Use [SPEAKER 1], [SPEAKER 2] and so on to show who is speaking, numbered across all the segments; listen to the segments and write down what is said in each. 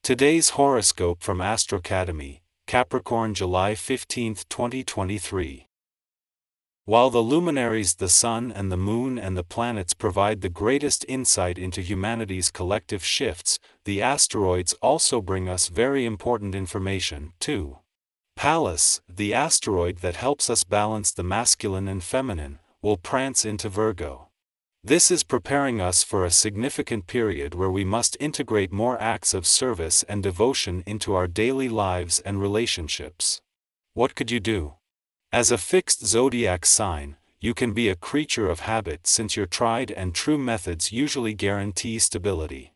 [SPEAKER 1] Today's horoscope from Astrocademy, Capricorn July 15, 2023. While the luminaries the Sun and the Moon and the planets provide the greatest insight into humanity's collective shifts, the asteroids also bring us very important information, too. Pallas, the asteroid that helps us balance the masculine and feminine, will prance into Virgo. This is preparing us for a significant period where we must integrate more acts of service and devotion into our daily lives and relationships. What could you do? As a fixed zodiac sign, you can be a creature of habit since your tried and true methods usually guarantee stability.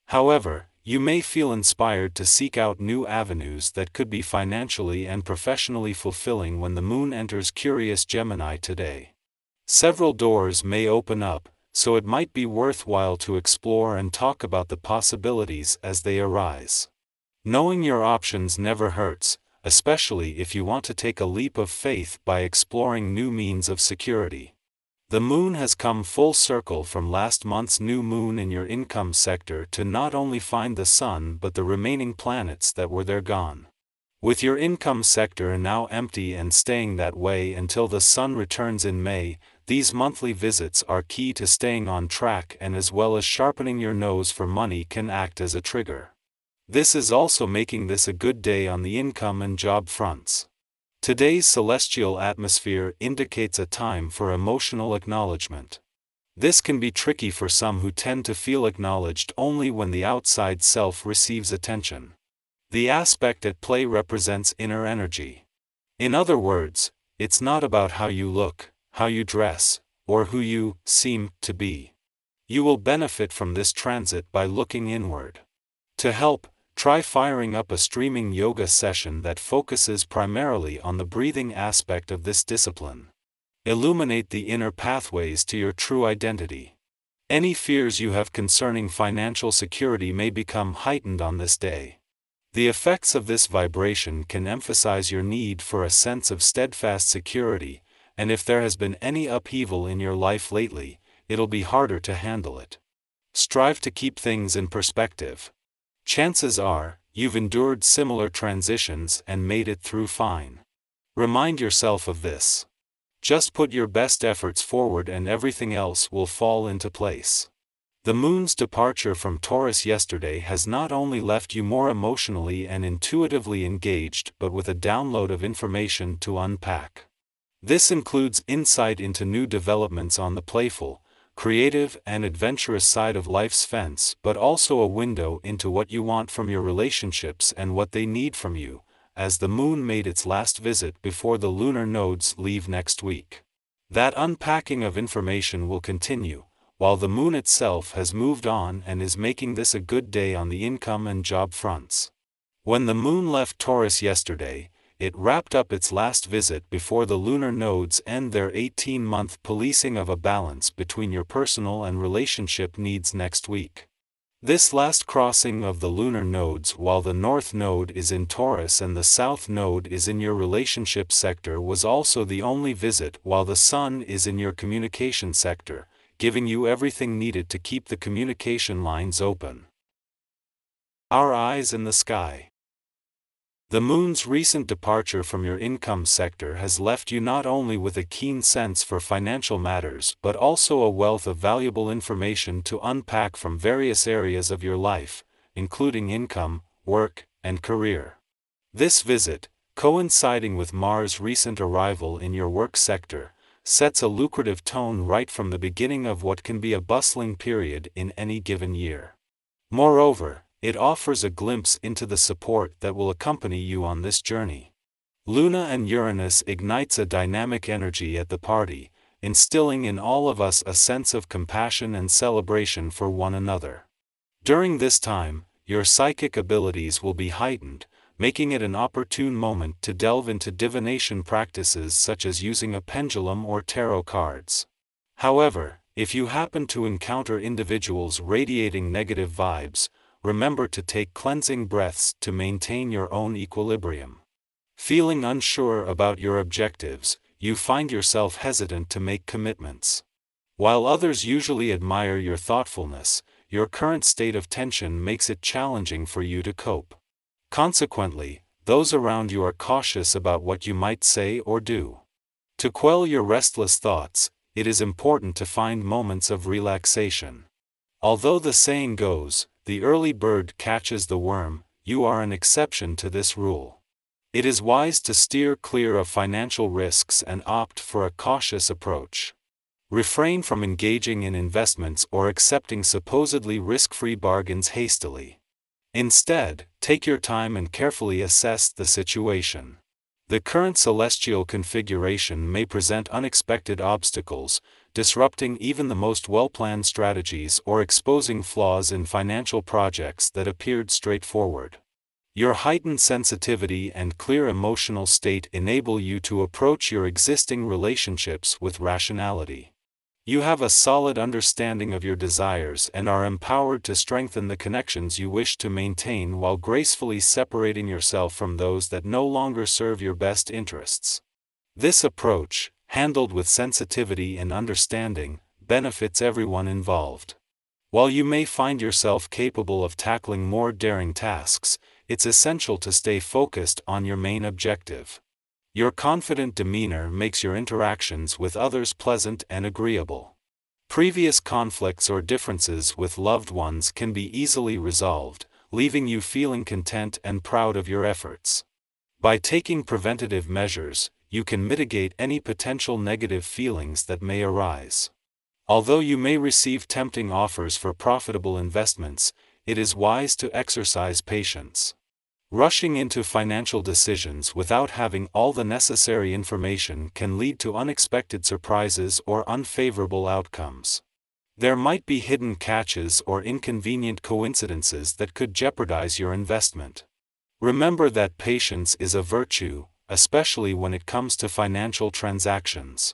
[SPEAKER 1] However, you may feel inspired to seek out new avenues that could be financially and professionally fulfilling when the Moon enters Curious Gemini today. Several doors may open up, so it might be worthwhile to explore and talk about the possibilities as they arise. Knowing your options never hurts, especially if you want to take a leap of faith by exploring new means of security. The Moon has come full circle from last month's new moon in your income sector to not only find the Sun but the remaining planets that were there gone. With your income sector now empty and staying that way until the Sun returns in May, these monthly visits are key to staying on track, and as well as sharpening your nose for money can act as a trigger. This is also making this a good day on the income and job fronts. Today's celestial atmosphere indicates a time for emotional acknowledgement. This can be tricky for some who tend to feel acknowledged only when the outside self receives attention. The aspect at play represents inner energy. In other words, it's not about how you look, how you dress, or who you seem to be. You will benefit from this transit by looking inward. To help, try firing up a streaming yoga session that focuses primarily on the breathing aspect of this discipline. Illuminate the inner pathways to your true identity. Any fears you have concerning financial security may become heightened on this day. The effects of this vibration can emphasize your need for a sense of steadfast security, and if there has been any upheaval in your life lately, it'll be harder to handle it. Strive to keep things in perspective. Chances are, you've endured similar transitions and made it through fine. Remind yourself of this. Just put your best efforts forward and everything else will fall into place. The Moon's departure from Taurus yesterday has not only left you more emotionally and intuitively engaged but with a download of information to unpack. This includes insight into new developments on the playful, creative and adventurous side of life's fence, but also a window into what you want from your relationships and what they need from you, as the Moon made its last visit before the lunar nodes leave next week. That unpacking of information will continue, while the Moon itself has moved on and is making this a good day on the income and job fronts. When the Moon left Taurus yesterday, it wrapped up its last visit before the lunar nodes end their 18-month policing of a balance between your personal and relationship needs next week. This last crossing of the lunar nodes while the North Node is in Taurus and the South Node is in your relationship sector was also the only visit while the Sun is in your communication sector, giving you everything needed to keep the communication lines open. Our eyes in the sky. The Moon's recent departure from your income sector has left you not only with a keen sense for financial matters but also a wealth of valuable information to unpack from various areas of your life, including income, work, and career. This visit, coinciding with Mars' recent arrival in your work sector, sets a lucrative tone right from the beginning of what can be a bustling period in any given year. Moreover, it offers a glimpse into the support that will accompany you on this journey. Luna and Uranus ignites a dynamic energy at the party, instilling in all of us a sense of compassion and celebration for one another. During this time, your psychic abilities will be heightened, making it an opportune moment to delve into divination practices such as using a pendulum or tarot cards. However, if you happen to encounter individuals radiating negative vibes, remember to take cleansing breaths to maintain your own equilibrium. Feeling unsure about your objectives, you find yourself hesitant to make commitments. While others usually admire your thoughtfulness, your current state of tension makes it challenging for you to cope. Consequently, those around you are cautious about what you might say or do. To quell your restless thoughts, it is important to find moments of relaxation. Although the saying goes, "The early bird catches the worm," you are an exception to this rule. It is wise to steer clear of financial risks and opt for a cautious approach. Refrain from engaging in investments or accepting supposedly risk-free bargains hastily. Instead, take your time and carefully assess the situation. The current celestial configuration may present unexpected obstacles, disrupting even the most well-planned strategies or exposing flaws in financial projects that appeared straightforward. Your heightened sensitivity and clear emotional state enable you to approach your existing relationships with rationality. You have a solid understanding of your desires and are empowered to strengthen the connections you wish to maintain while gracefully separating yourself from those that no longer serve your best interests. This approach, handled with sensitivity and understanding, benefits everyone involved. While you may find yourself capable of tackling more daring tasks, it's essential to stay focused on your main objective. Your confident demeanor makes your interactions with others pleasant and agreeable. Previous conflicts or differences with loved ones can be easily resolved, leaving you feeling content and proud of your efforts. By taking preventative measures, you can mitigate any potential negative feelings that may arise. Although you may receive tempting offers for profitable investments, it is wise to exercise patience. Rushing into financial decisions without having all the necessary information can lead to unexpected surprises or unfavorable outcomes. There might be hidden catches or inconvenient coincidences that could jeopardize your investment. Remember that patience is a virtue, especially when it comes to financial transactions.